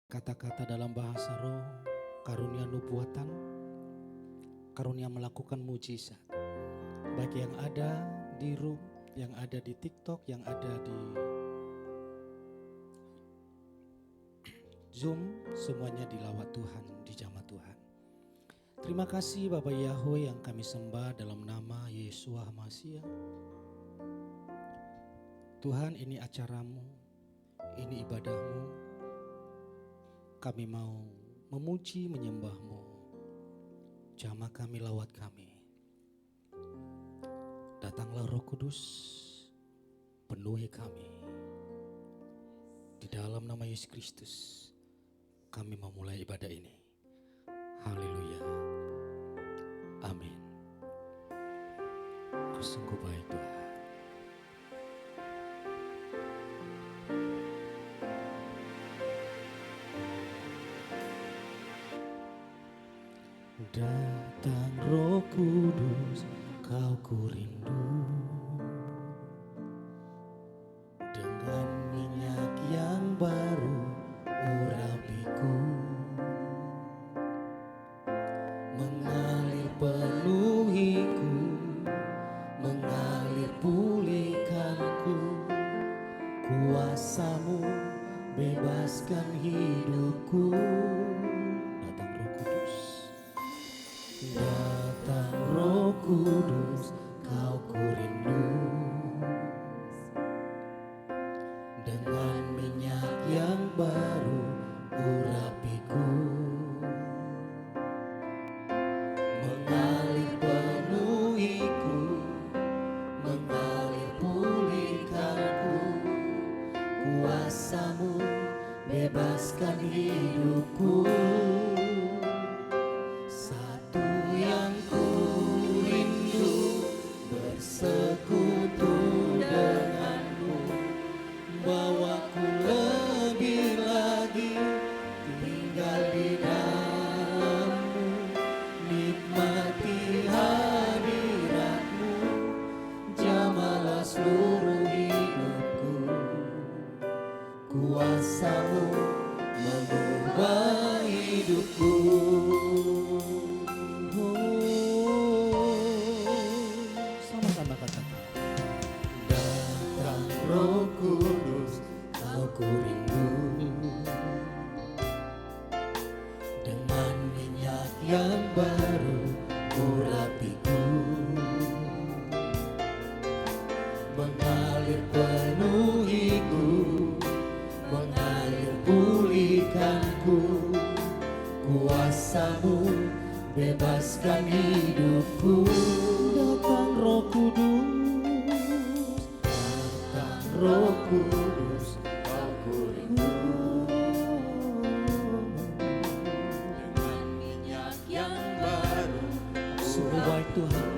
kata-kata dalam bahasa roh, karunia nubuatan, karunia melakukan mujizat. Baik yang ada di room, yang ada di TikTok, yang ada di Zoom, semuanya dilawat Tuhan, dijamah Tuhan. Terima kasih Bapak Yahweh yang kami sembah dalam nama Yeshua HaMashiach. Tuhan, ini acaramu, ini ibadahmu. Kami mau memuji, menyembahmu. Jamah kami, lawat kami. Datanglah Roh Kudus, penuhi kami. Di dalam nama Yesus Kristus, kami memulai ibadah ini. Haleluya. Amin. Kau sungguh baik Tuhan. Datang Roh Kudus, kau ku rindu. Dengan minyak yang baru urapiku, mengalir penuhiku, mengalir pulihkanku. Kuasamu bebaskan hidupku. Datang Roh Kudus, kau ku rindu. Dengan minyak yang baru urapiku, mengalir penuhiku, mengalir pulihkanku. Kuasamu bebaskan hidupku. Bersekutu denganmu, bawaku lebih lagi tinggal di dalammu, nikmati hadiratmu, jamahlah seluruh hidupku. Kuasamu mengubah hidupku. Roh Kudus, kau ku rindu. Dengan minyak yang baru urapiku, mengalir penuhiku, mengalir pulihkanku. Kuasamu bebaskan hidupku. Datang Roh Kudus, Roh Kudus, kau ku rindu. Dengan minyak yang baru, sungguh baik Tuhan.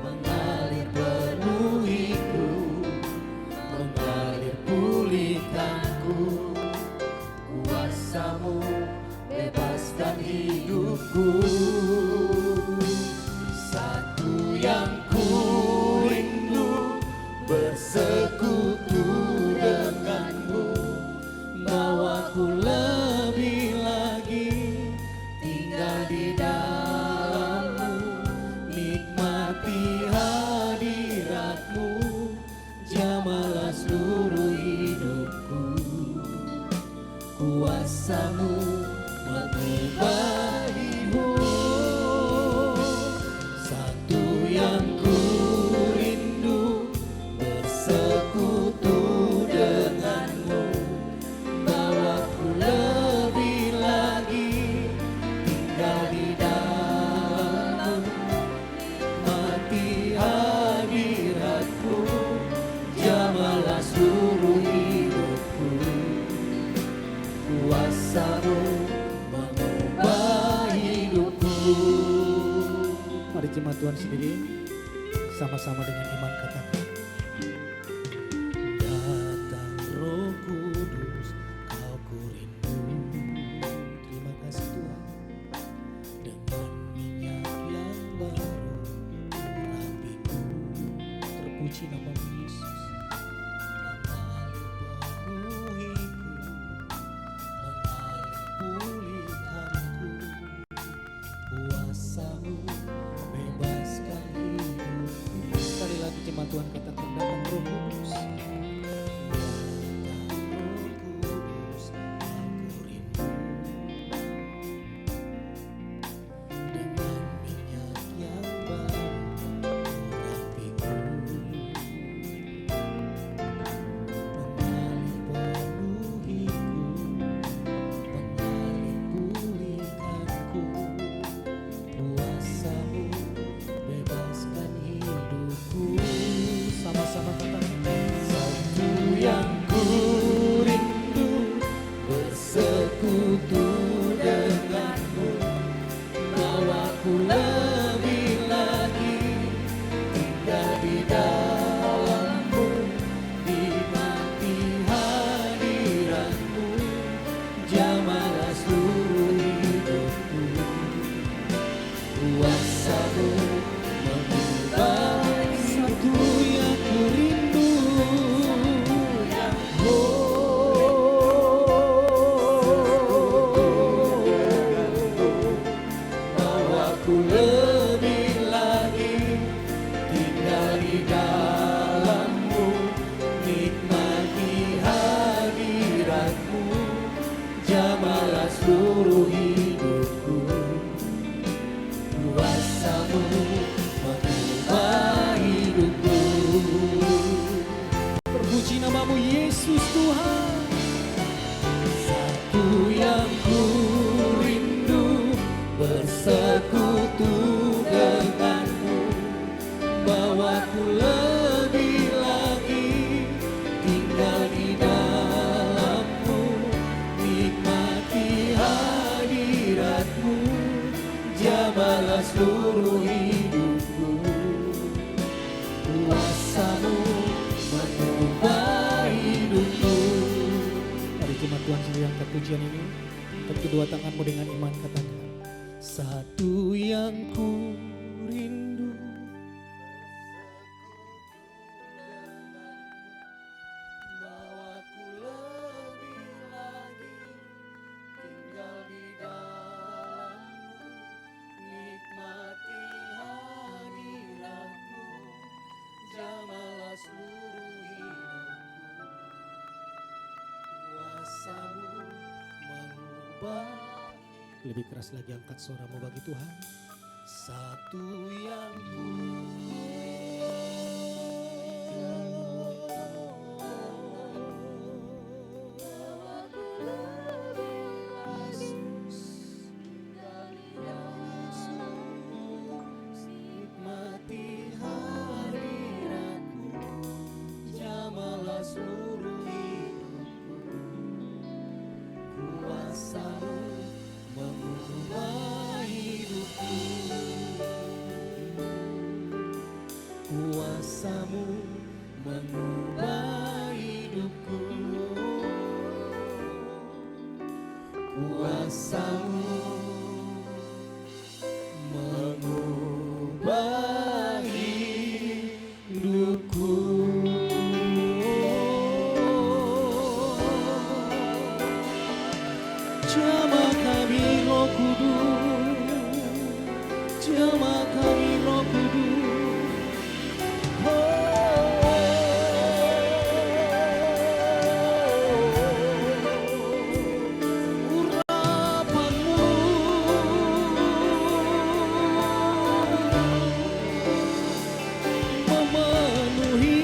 Mengalir penuhiku, mengalir pulihkanku. Kuasamu bebaskan hidupku. Satu yang bersekutu denganmu, bawaku lebih lagi tinggal di dalammu, nikmati hadiratmu, jamahlah seluruh hidupku. Kuasamu mengubah hidupku. Satu yang bersekutu denganmu, bawaku lebih lagi tinggal di dalammu, nikmati hadiratmu, jamahlah seluruh hidupku. Kuasamu mengubah hidupku. Mari jemaat Tuhan sendiri sama-sama dengan iman katakan. Roh Kudus, kau ku rindu. Terima kasih Tuhan. Dengan minyak yang baru urapiku, terpuji nama Yesus. Mengalir penuhi Yesus Tuhan. Satu yang ku rindu, bersekutu denganmu, bawaku lebih lagi tinggal di dalammu, nikmati hadiratmu, jamalah seluruh hidupku. Kuasamu mengubah hidupku. Mari jemaat Tuhan sendiri angkat pujian ini. Angkat kedua tanganmu dengan iman, katakan, satu yang ku rindu, bawaku lebih lagi tinggal di dalammu, nikmati hadiratmu, jamalah seluruh hidupku. Kuasamu mengubah. Lebih keras lagi, angkat suaramu bagi Tuhan. Satu yang ku nikmati hadiratmu, jamalah seluruh hidupku. Kuasamu mengubah hidupku. Kuasamu mengubah hidupku. Kuasamu mengubah hidupku. Jamah kami Roh Kudus, jamah kami Roh Kudus. Urapanmu memenuhi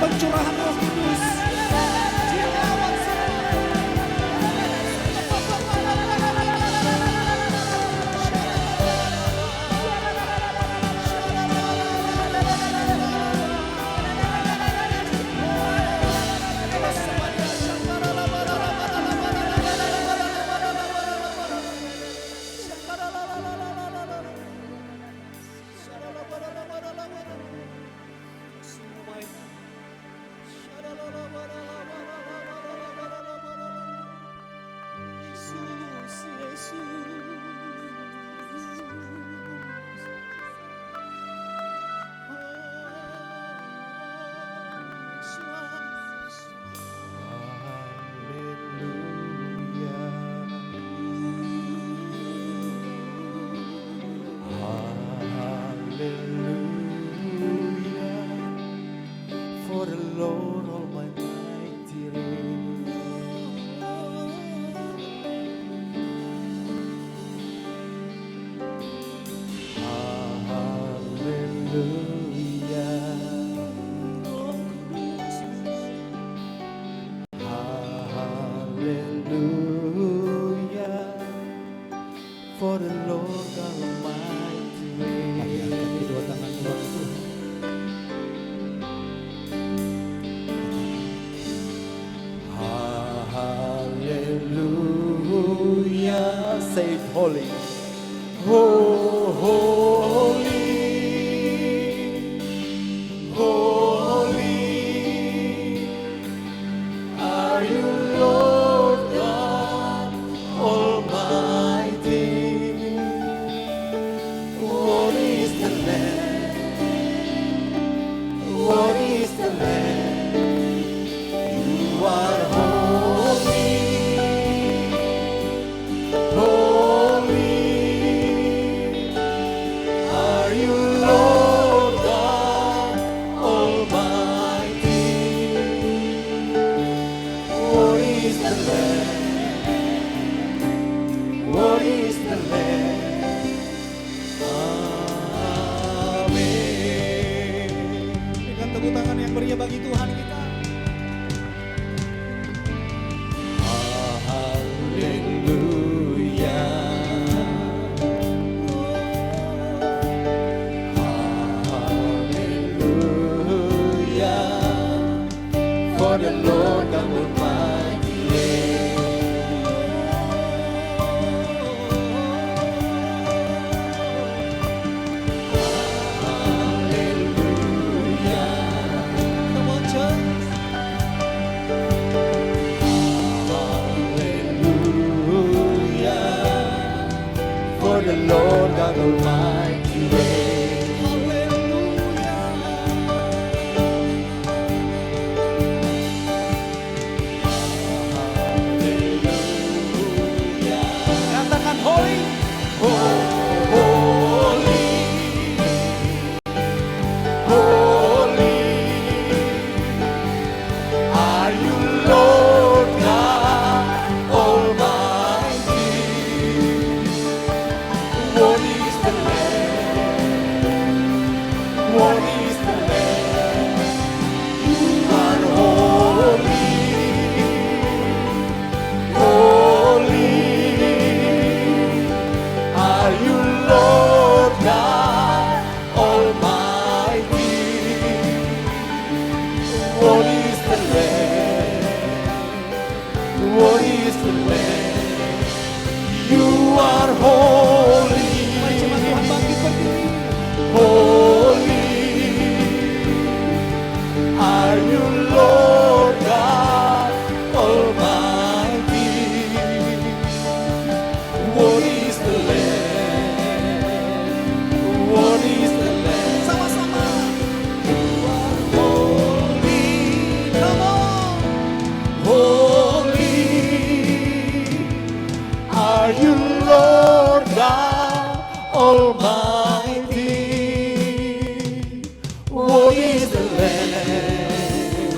pencurahan Roh Kudus. For the Lord Almighty reigns. Hallelujah. For the Lord Almighty reigns. Mari angkat kedua tangan buat Tuhan. Hallelujah. Say it holy. Oh, holy. Holy. Are you Lord God Almighty? What is the Lamb? What is the Lamb? You are holy, holy. Are you Lord God Almighty? What is the Lamb? What is the Lamb? Amen. Dengan tepuk tangan yang meriah bagi Tuhan kita. For the Lord God Almighty Hallelujah. Come on, church. Hallelujah. For the Lord God Almighty reigns. Katakan holy. Holy, holy, are you Lord God Almighty? What is the Lamb? What is the Lamb? You are holy, holy. Are you Lord God Almighty? What is the Lamb? What is the Lamb? You are holy, Jemaat Tuhan bangkit berdiri. holy. Are you Lord God Almighty? What is the Lamb? What is the Lamb? Sama-sama. Holy, Come on. holy. Are you Lord God Almighty? What is the Lamb?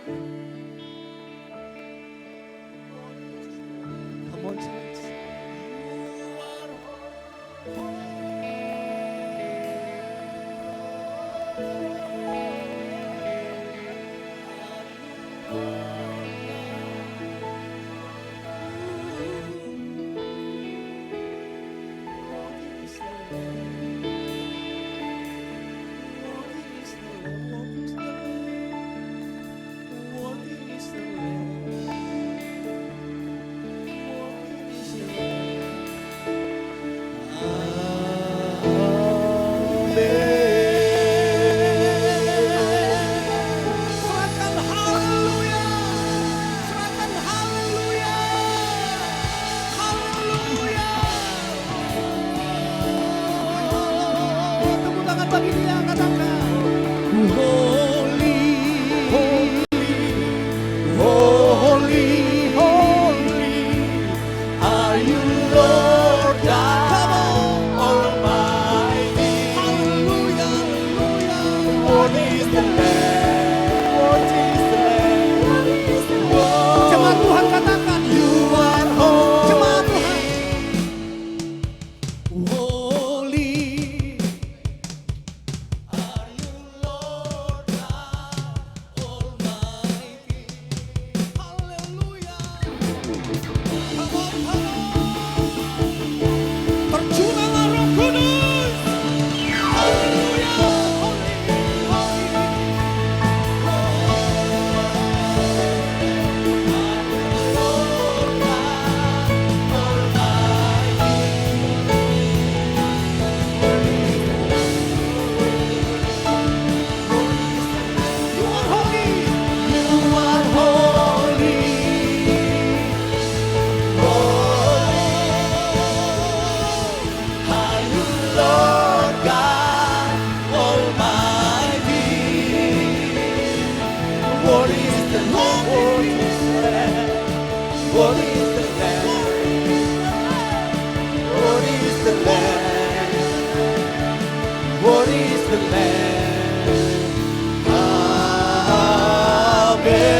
Come on, church. Serahkan haleluya. Serahkan haleluya. Haleluya. Tepuk tangan bagi dia, katakan. Holy, holy, holy are you, Lord God Almighty. Hallelujah, hallelujah. What is the Lamb? What is the Lamb? What is the Lamb? Jemaat Tuhan katakan, you are holy. Jemaat Tuhan. Holy are you, Lord God Almighty. Hallelujah. Come on, come on. Berjuanglah Roh Kudus. Haleluya. Holy, holy. You are holy. You are holy. Are you, Lord God Almighty? What is the Lamb? What is the Lamb? What is the Lamb? What is the Lamb? Amen.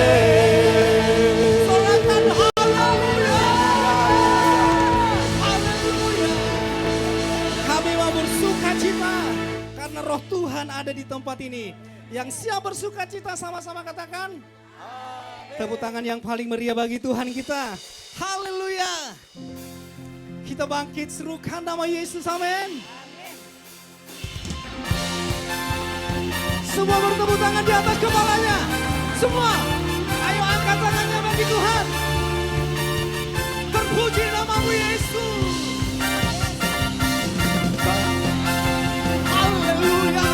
Sorakan haleluya. Haleluya. Kami mau bersuka cita karena roh Tuhan ada di tempat ini. Yang siap bersuka cita sama-sama katakan. Tepuk tangan yang paling meriah bagi Tuhan kita. Haleluya. Kita bangkit serukan nama Yesus, amin. Semua bertepuk tangan di atas kepalanya. Semua, ayo angkat tangannya bagi Tuhan. Terpuji namamu Yesus. Haleluya.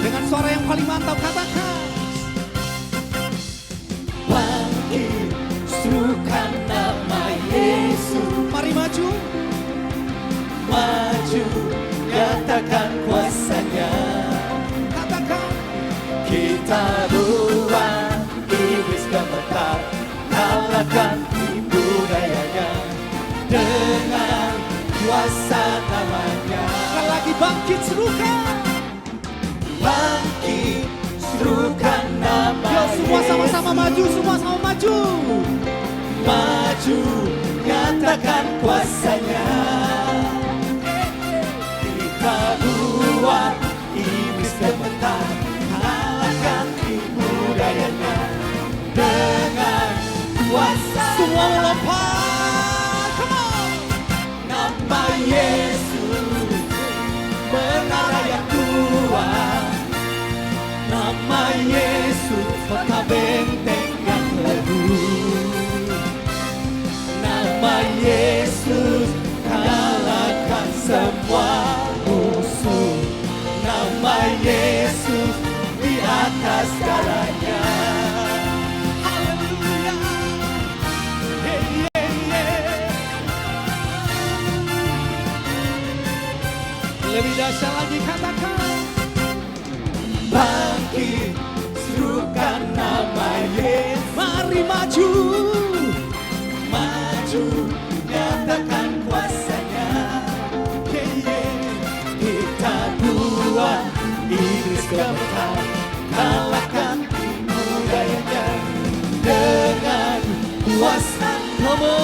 Dengan suara yang paling mantap katakan. Bangkit, serukan nama Yesus. Mari maju. Maju, nyatakan kuasanya. Katakan. Kita buang iblis gemetar, kalahkan tipu dayanya dengan kuasa namanya. Sekali lagi bangkit serukan. Bangkit serukan nama Yesus. Semua sama-sama maju, semua sama maju. Maju, nyatakan kuasanya. Kita buat iblis gemetar, kalahkan tipu dayanya dengan kuasa. Semua melompat, come on. Nama Yesus menara yang kuat. Nama Yesus kota benteng yang teguh. Nama Yesus kalahkan semua musuh. Nama Yesus di atas segalanya. Haleluya. Hey, hey, hey. Lebih dahsyat lagi katakan. Bangkit, serukan nama Yesus. Mari maju. Maju, nyatakan kuasanya. Yeah, yeah. Kita buat kemenangan, kalahkan tipu dayanya dengan kuasa nama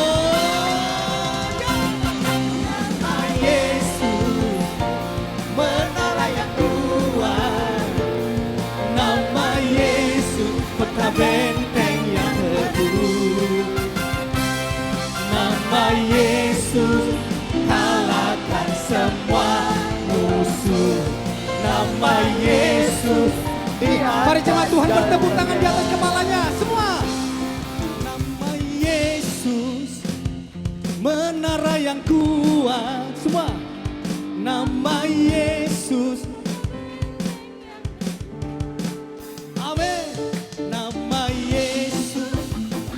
Yesus, menara yang kuat, nama Yesus, peta benteng yang teguh, nama Yesus, kalahkan semua musuh, nama Yesus. Mari jemaat Tuhan bertepuk tangan di atas kepalanya semua. Nama Yesus, menara yang kuat, semua. Nama Yesus, amin. Nama Yesus,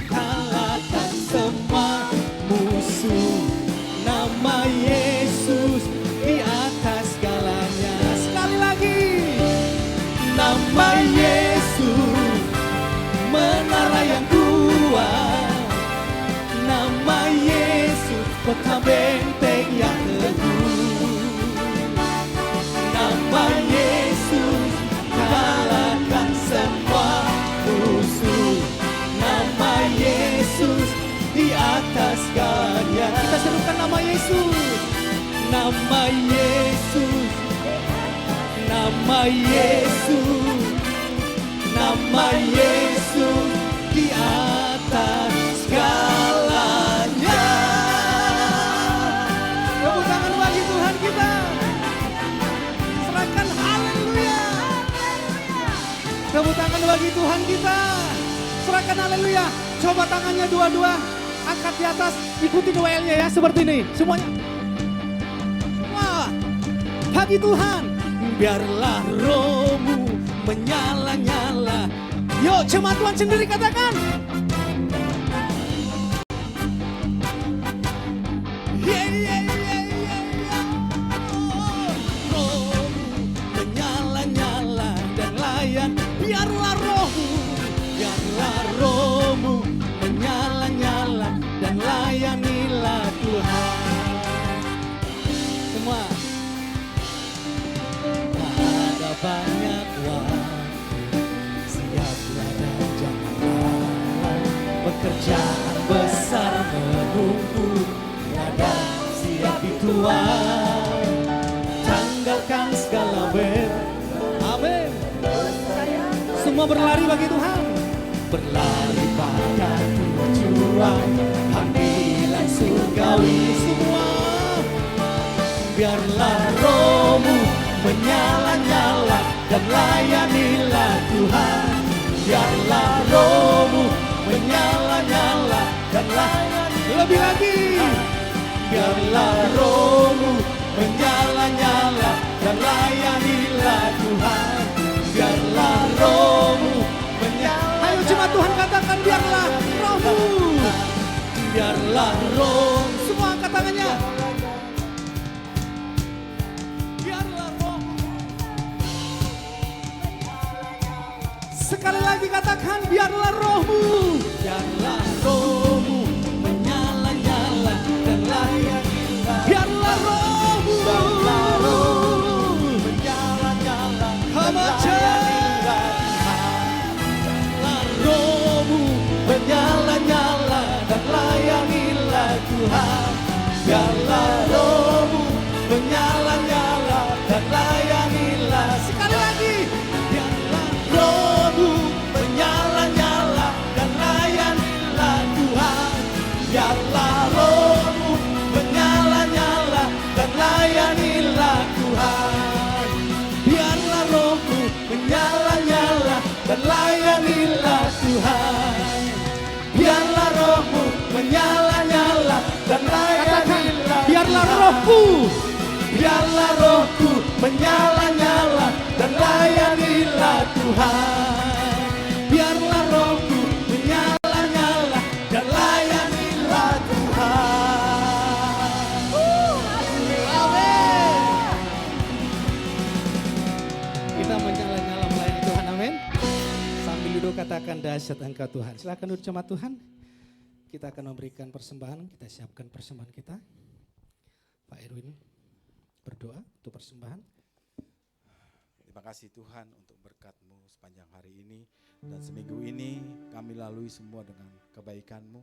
kalahkan semua musuh. Nama Yesus, di atas segalanya. Sekali lagi. Nama Yesus, menara yang kuat, nama Yesus, kota benteng yang teguh, nama Yesus, kalahkan semua musuh, nama Yesus, di atas segalanya. Kita serukan nama Yesus. Nama Yesus, nama Yesus, nama Yesus, di atas segalanya. Tepuk tangan bagi Tuhan kita. Serahkan haleluya. Tepuk tangan bagi Tuhan kita. Serahkan haleluya. Coba tangannya dua-dua. Angkat di atas. Ikuti doanya ya seperti ini. Semuanya. Wah. Bagi Tuhan. Biarlah rohmu menyala-nyala. Yuk jemaat Tuhan sendiri katakan. Yeah, yeah, yeah, yeah, yeah. Rohmu menyala-nyala dan layan. Biarlah rohmu menyala-nyala dan layanilah Tuhan. Semua. Ada banyak waktu, siaplah dan jangan lalai. Pekerjaan besar menunggu, ada siap dituai. Tanggalkan segala amin. Semua berlari bagi Tuhan. Berlari pada tujuan panggilan surgawi semua. Biarlah rohmu menyala-nyala dan layanilah Tuhan. Biarlah rohmu menyala-nyala dan layanilah. Lebih lagi. Biarlah rohmu menyala-nyala dan layanilah Tuhan. Biarlah rohmu menyala. Ayo jemaat Tuhan katakan biarlah rohmu. Biarlah roh. Semua angkat tangannya. Biarlah rohmu. Sekali lagi katakan biarlah rohmu. Biarlah rohmu menyala-nyala dan layanilah. Biarlah rohmu. Biarlah rohmu menyala-nyala dan layanilah. Biarlah rohmu menyala-nyala dan layanilah Tuhan. Biarlah rohmu menyala-nyala dan layanilah. Sekali lagi. Biarlah rohmu menyala-nyala dan layanilah Tuhan. Biarlah rohmu menyala-nyala dan layanilah Tuhan. Biarlah rohmu menyala-nyala dan layanilah Tuhan. Biarlah rohmu menyala-nyala dan layanilah. Biarlah rohku. Biarlah rohku menyala-nyala dan layanilah Tuhan. Biarlah rohku menyala-nyala dan layanilah Tuhan. Amin. Kita menyala-nyala melayani Tuhan, amin. Sambil duduk katakan dahsyat Engkau Tuhan. Silakan duduk jemaat Tuhan. Kita akan memberikan persembahan, kita siapkan persembahan kita. Pak Erwin berdoa untuk persembahan. Terima kasih Tuhan untuk berkat-Mu sepanjang hari ini. Dan seminggu ini kami lalui semua dengan kebaikan-Mu,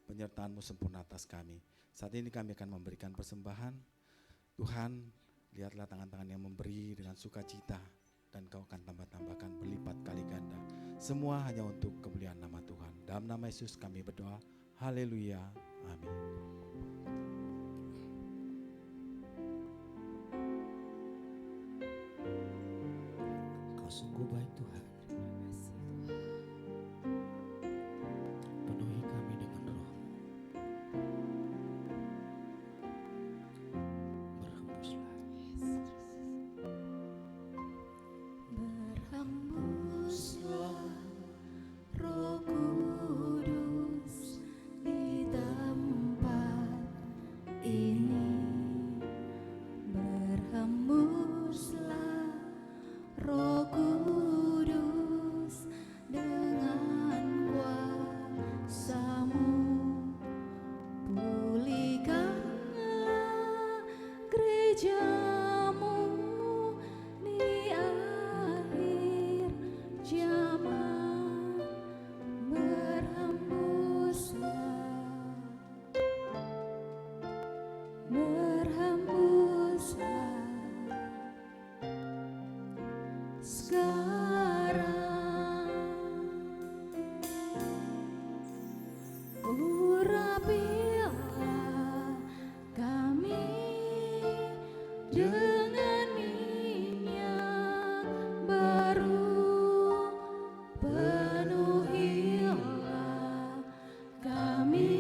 penyertaan-Mu sempurna atas kami. Saat ini kami akan memberikan persembahan. Tuhan, lihatlah tangan-tangan yang memberi dengan sukacita. Dan Kau akan tambah-tambahkan berlipat kali ganda. Semua hanya untuk kemuliaan nama Tuhan. Dalam nama Yesus kami berdoa. Haleluya. Amin. Kau sungguh baik Tuhan. Penuhi kami dengan Roh-Mu. Berhembuslah. Berhembuslah Roh Kudus di tempat ini. Berhembuslah Roh Kudus dengan kuasa-Mu. Pulihkanlah gereja-Mu di akhir zaman. Berhembuslah, berhembuslah sekarang. Urapilah kami dengan minyak baru. Penuhilah kami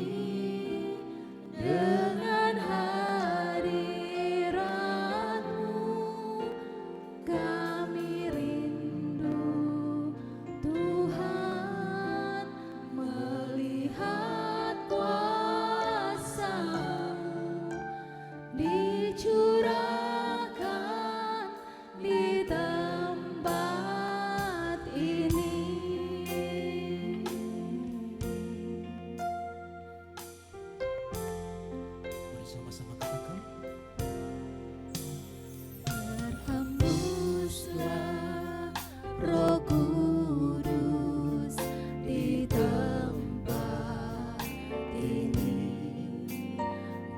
dengan hadirat-Mu. Kami rindu Tuhan melihat kuasa-Mu dicurahkan di tempat ini. Mari sama-sama katakan. Berhembuslah Roh Kudus di tempat ini.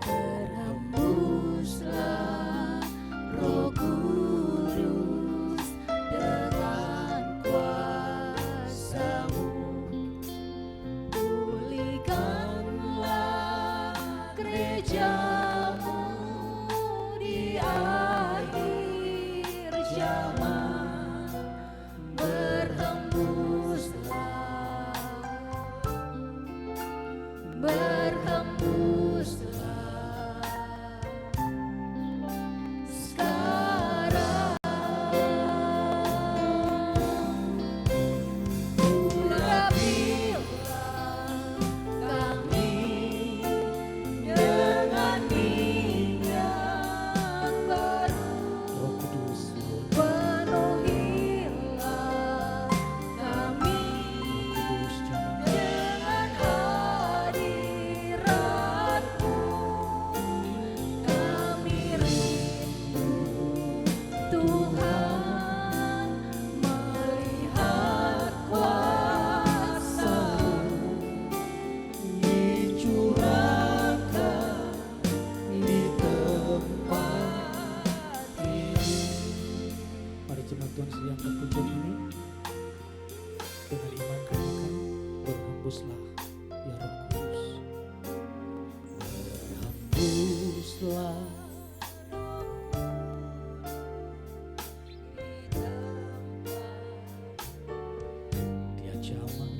Berhembuslah Roh Kudus dengan kuasa-Mu. Pulihkanlah gereja-Mu di akhir zaman. Berhembuslah, berhembuslah sekarang. Urapilah kami dengan minyak baru. Roh Kudus. Penuhilah kami Kudus jangan. dengan hadirat-Mu. Kami rindu Tuhan melihat kuasa-Mu dicurahkan di tempat ini. Mari jemaat Tuhan sedang pujian ini dengan iman katakan, berhembuslah ya Roh Kudus. Berhembuslah tiap zaman.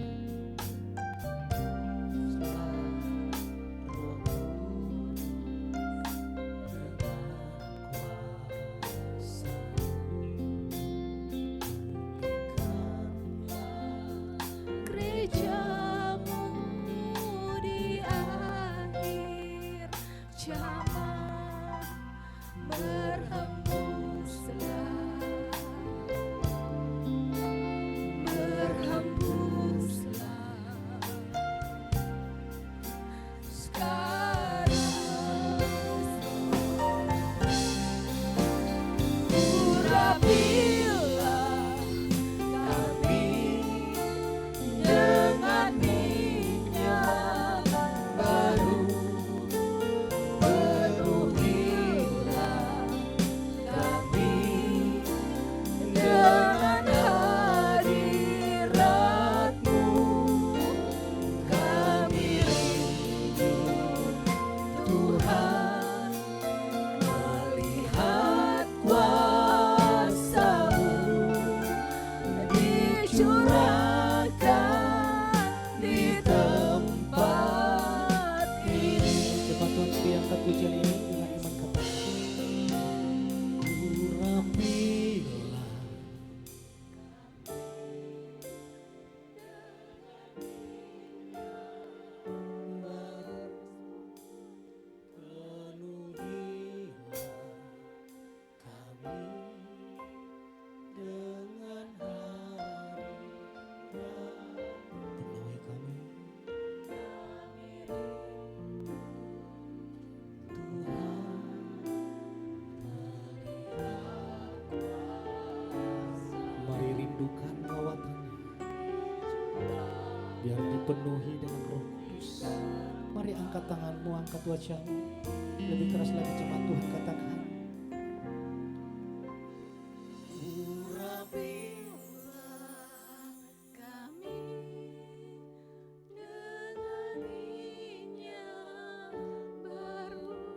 Gereja-Mu di akhir zaman. Berhembuslah, berhembuslah sekarang. Urapilah dipenuhi dengan Roh Kudus. Mari angkat tanganmu, angkat wajahmu. Lebih keras lagi jemaat Tuhan katakan.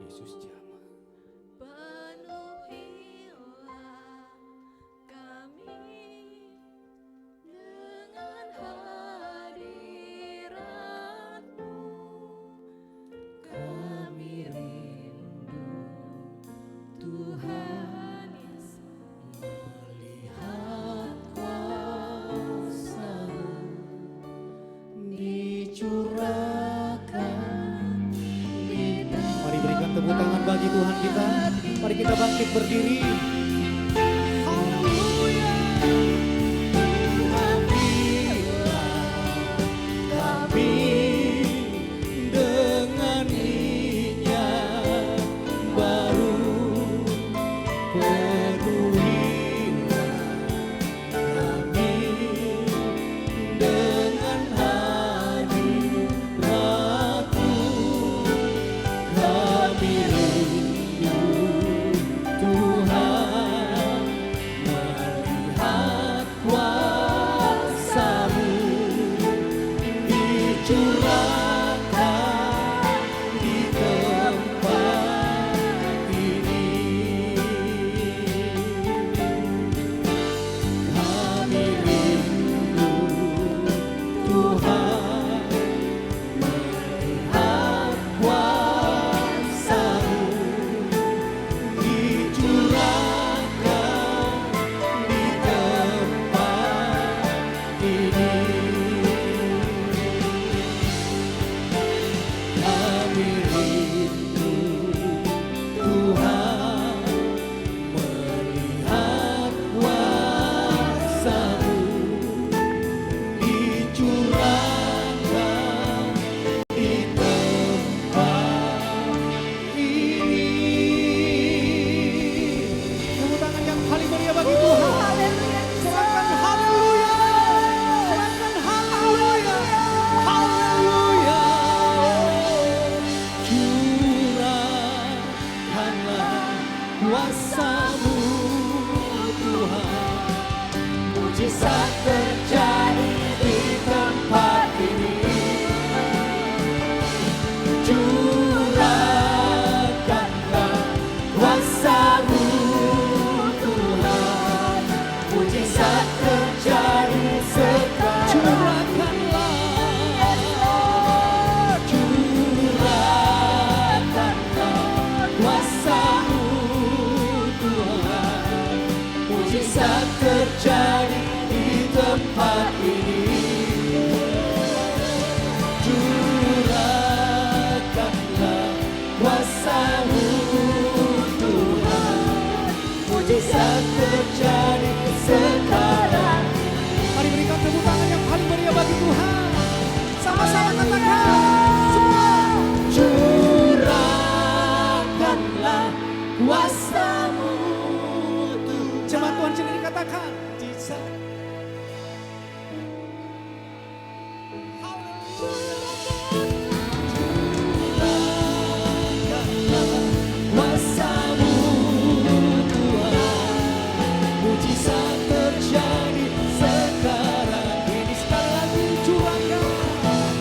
Yesus jamah. Mari berikan tepuk tangan bagi Tuhan kita. Mari kita bangkit berdiri. Haleluya. Kami dengan minyak baru penuhilah kami dengan hadirat-Mu. Kami rindu Tuhan melihat kuasa-Mu dicurahkan di tempat ini. Kami rindu Tuhan melihat kuasa-Mu dicurahkan di tempat ini. Kami rindu Tuhan melihat kuasa-Mu dicurahkan di tempat ini. Tepuk tangan yang paling meriah bagi Tuhan. Serahkan haleluya. Serahkan haleluya. Haleluya. Curahkanlah kuasa-Mu Tuhan. Mujizat terjadi di tempat ini. Curahkanlah kuasa-Mu Tuhan. Mujizat terjadi sekarang. Curahkanlah. Curahkanlah kuasa-Mu Tuhan. Mujizat terjadi di tempat ini. Curahkanlah kuasa-Mu Tuhan. Mujizat terjadi sekarang. Mari berikan tepuk tangan yang paling meriah bagi Tuhan. Sama-sama katakan semua. Curahkanlah kuasa-Mu Tuhan. Jemaat Tuhan sendiri katakan. Kuasa-Mu Tuhan, mujizat terjadi sekarang ini. Sekali lagi curahkanlah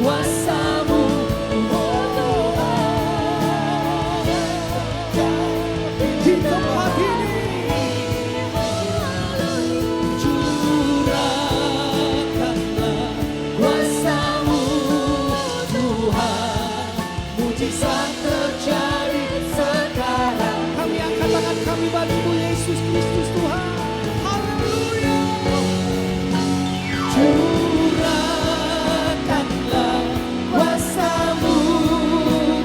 kuasa-Mu di tempat ini. Curahkanlah kuasa-Mu Tuhan, mujizat terjadi sekarang. Kami angkat tangan kami bagi-Mu Yesus Kristus Tuhan. Haleluya. Curahkanlah kuasa-Mu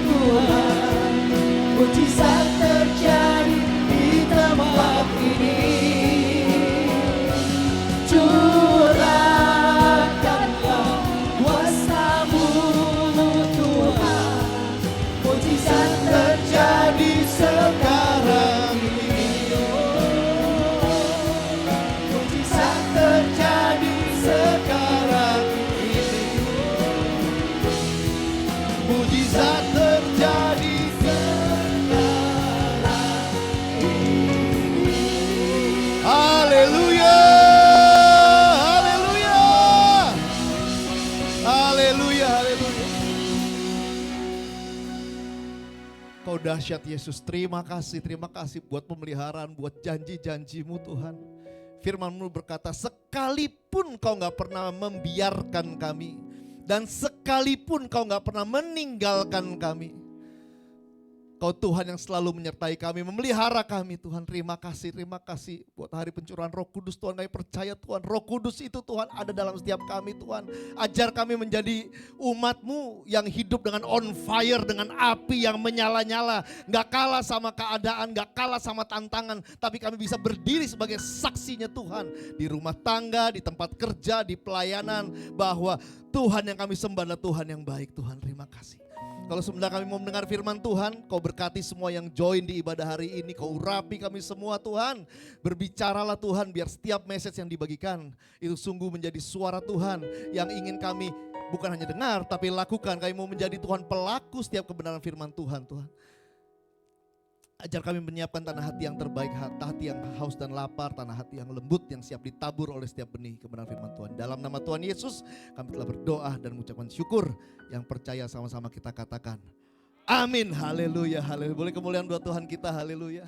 Tuhan, mujizat terjadi di tempat ini. Curahkanlah kuasa-Mu Tuhan, mujizat bisa terjadi haleluya, haleluya, haleluya, haleluya. Kau dahsyat Yesus, terima kasih buat pemeliharaan, buat janji-janjimu Tuhan. Firman-Mu berkata, sekalipun kau gak pernah membiarkan kami, dan sekalipun kau gak pernah meninggalkan kami. Kau Tuhan yang selalu menyertai kami, memelihara kami Tuhan. Terima kasih buat hari pencurahan Roh Kudus Tuhan. Kami percaya Tuhan, Roh Kudus itu Tuhan ada dalam setiap kami Tuhan. Ajar kami menjadi umat-Mu yang hidup dengan on fire, dengan api yang menyala-nyala. Gak kalah sama keadaan, gak kalah sama tantangan. Tapi kami bisa berdiri sebagai saksinya Tuhan. Di rumah tangga, di tempat kerja, di pelayanan. Bahwa Tuhan yang kami sembah adalah Tuhan yang baik Tuhan. Terima kasih. Kalau sebentar kami mau mendengar firman Tuhan, Kau berkati semua yang join di ibadah hari ini, Kau urapi kami semua Tuhan. Berbicaralah Tuhan biar setiap message yang dibagikan itu sungguh menjadi suara Tuhan yang ingin kami bukan hanya dengar tapi lakukan. Kami mau menjadi Tuhan pelaku setiap kebenaran firman Tuhan Tuhan. Ajar kami menyiapkan tanah hati yang terbaik, hati yang haus dan lapar, tanah hati yang lembut yang siap ditabur oleh setiap benih kebenaran firman Tuhan. Dalam nama Tuhan Yesus kami telah berdoa dan mengucapkan syukur. Yang percaya sama-sama kita katakan amin, haleluya, haleluya. Boleh kemuliaan buat Tuhan kita, haleluya.